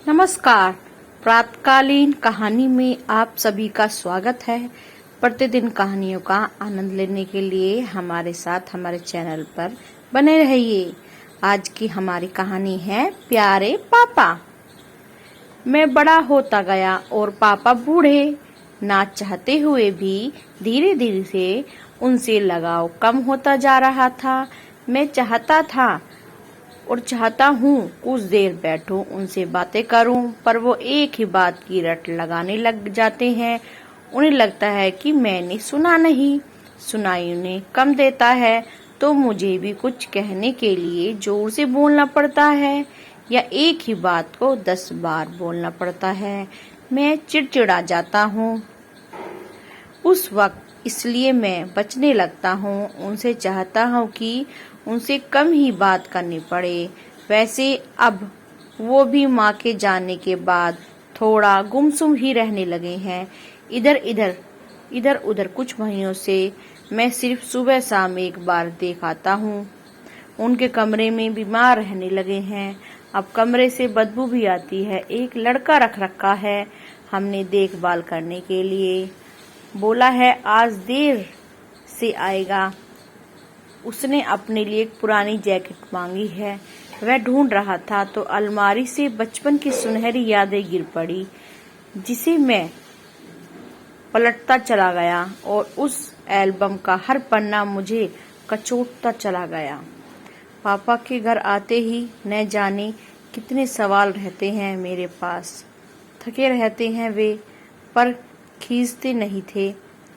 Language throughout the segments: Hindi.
नमस्कार। प्रातकालीन कहानी में आप सभी का स्वागत है। प्रतिदिन कहानियों का आनंद लेने के लिए हमारे साथ हमारे चैनल पर बने रहिए। आज की हमारी कहानी है प्यारे पापा। मैं बड़ा होता गया और पापा बूढ़े। ना चाहते हुए भी धीरे धीरे से उनसे लगाव कम होता जा रहा था। मैं चाहता था और चाहता हूँ कुछ देर बैठूं, उनसे बातें करूं, पर वो एक ही बात की रट लगाने लग जाते हैं। उन्हें लगता है कि मैंने सुना नहीं, सुनाई उन्हें कम देता है, तो मुझे भी कुछ कहने के लिए जोर से बोलना पड़ता है या एक ही बात को 10 बार बोलना पड़ता है। मैं चिड़चिड़ा जाता हूँ उस वक्त, इसलिए मैं बचने लगता हूँ। उनसे चाहता हूँ कि उनसे कम ही बात करनी पड़े। वैसे अब वो भी माँ के जाने के बाद थोड़ा गुमसुम ही रहने लगे हैं। इधर उधर कुछ महीनों से मैं सिर्फ सुबह शाम एक बार देख आता हूँ। उनके कमरे में बीमार रहने लगे हैं। अब कमरे से बदबू भी आती है। एक लड़का रख रखा है हमने देखभाल करने के लिए। बोला है आज देर से आएगा। उसने अपने लिए एक पुरानी जैकेट मांगी है। वह ढूंढ रहा था तो अलमारी से बचपन की सुनहरी यादें गिर पड़ी, जिसे मैं पलटता चला गया और उस एल्बम का हर पन्ना मुझे कचोटता चला गया। पापा के घर आते ही न जाने कितने सवाल रहते हैं मेरे पास। थके रहते हैं वे, पर खींचते नहीं थे।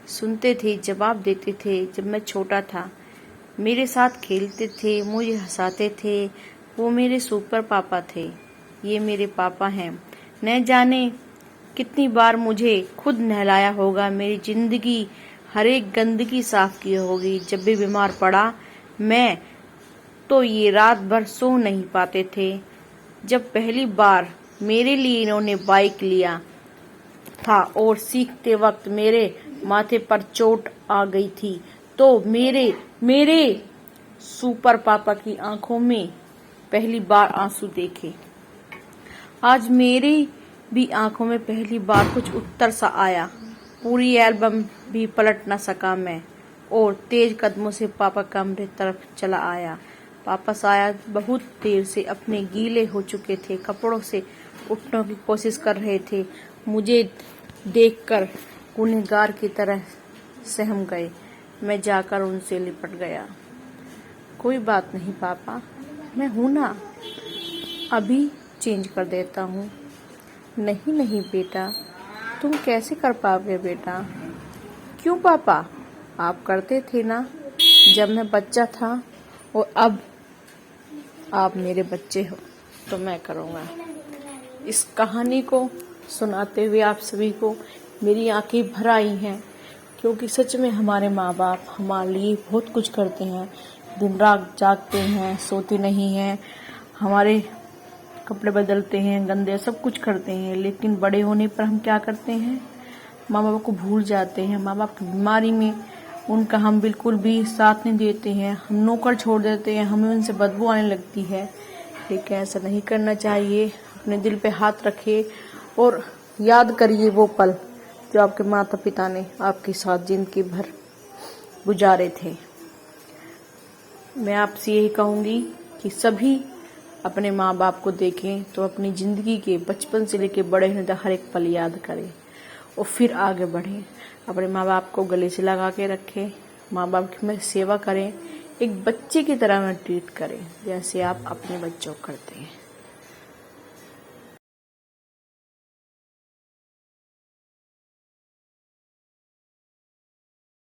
सुनते थे, जवाब देते थे। जब मैं छोटा था मेरे साथ खेलते थे, मुझे हंसाते थे। वो मेरे सुपर पापा थे। ये मेरे पापा हैं। न जाने कितनी बार मुझे खुद नहलाया होगा, मेरी जिंदगी हर एक गंदगी साफ की होगी। जब भी बीमार पड़ा मैं तो ये रात भर सो नहीं पाते थे। जब पहली बार मेरे लिए इन्होंने बाइक लिया था और सीखते वक्त मेरे माथे पर चोट आ गई थी, तो मेरे सुपर पापा की आंखों में पहली बार आंसू देखे। आज मेरी भी आंखों में पहली बार कुछ उत्तर सा आया। पूरी एल्बम भी पलट न सका मैं और तेज कदमों से पापा कमरे तरफ चला आया। पापा शायद बहुत देर से अपने गीले हो चुके थे कपड़ों से उठने की कोशिश कर रहे थे। मुझे देखकर गुनहगार की तरह सहम गए। मैं जाकर उनसे लिपट गया। कोई बात नहीं पापा, मैं हूं ना, अभी चेंज कर देता हूँ। नहीं नहीं बेटा, तुम कैसे कर पाओगे बेटा? क्यों पापा, आप करते थे ना जब मैं बच्चा था, और अब आप मेरे बच्चे हो तो मैं करूँगा। इस कहानी को सुनाते हुए आप सभी को मेरी आंखें भर आई हैं, क्योंकि सच में हमारे माँ बाप हमारे लिए बहुत कुछ करते हैं। दिन रात जागते हैं, सोते नहीं हैं, हमारे कपड़े बदलते हैं, गंदे सब कुछ करते हैं। लेकिन बड़े होने पर हम क्या करते हैं? माँ बाप को भूल जाते हैं। माँ बाप की बीमारी में उनका हम बिल्कुल भी साथ नहीं देते हैं। हम नौकर छोड़ देते हैं, हमें उनसे बदबू आने लगती है। लेकिन ऐसा नहीं करना चाहिए। अपने दिल पे हाथ रखिए और याद करिए वो पल जो आपके माता पिता ने आपके साथ जिंदगी भर गुजारे थे। मैं आपसे यही कहूँगी कि सभी अपने माँ बाप को देखें तो अपनी जिंदगी के बचपन से लेकर बड़े होने तक हर एक पल याद करें और फिर आगे बढ़ें। अपने माँ बाप को गले से लगा के रखें, माँ बाप की में सेवा करें, एक बच्चे की तरह में ट्रीट करें जैसे आप अपने बच्चों को करते हैं।